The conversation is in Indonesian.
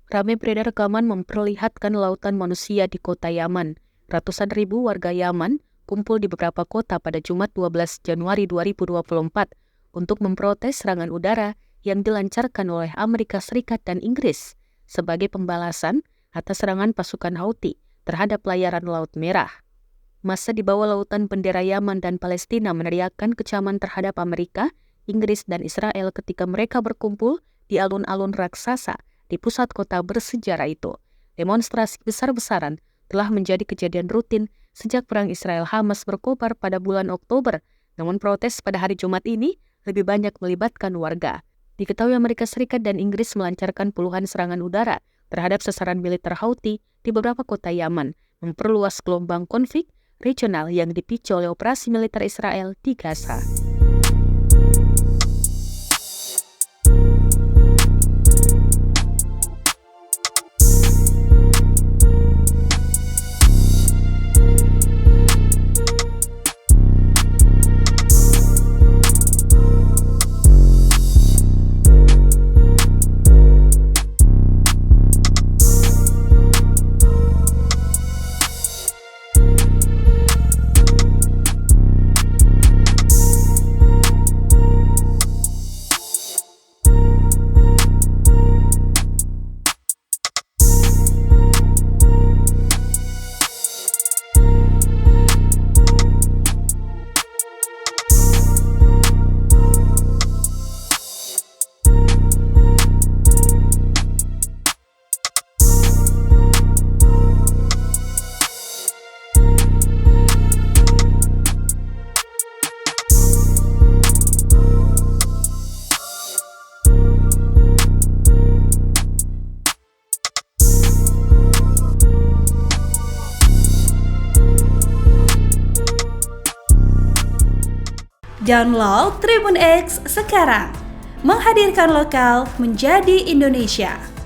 Ramai beredar rekaman memperlihatkan lautan manusia di kota Yaman. Ratusan ribu warga Yaman kumpul di beberapa kota pada Jumat 12 Januari 2024 untuk memprotes serangan udara yang dilancarkan oleh Amerika Serikat dan Inggris sebagai pembalasan atas serangan pasukan Houthi terhadap layar Laut Merah. Massa di bawah lautan bendera Yaman dan Palestina meneriakkan kecaman terhadap Amerika, Inggris, dan Israel ketika mereka berkumpul di alun-alun raksasa di pusat kota bersejarah itu. Demonstrasi besar-besaran telah menjadi kejadian rutin sejak perang Israel-Hamas berkobar pada bulan Oktober. Namun protes pada hari Jumat ini lebih banyak melibatkan warga. Diketahui Amerika Serikat dan Inggris melancarkan puluhan serangan udara terhadap sasaran militer Houthi di beberapa kota Yaman, memperluas gelombang konflik regional yang dipicu oleh operasi militer Israel di Gaza. Download Tribun X sekarang, menghadirkan lokal menjadi Indonesia.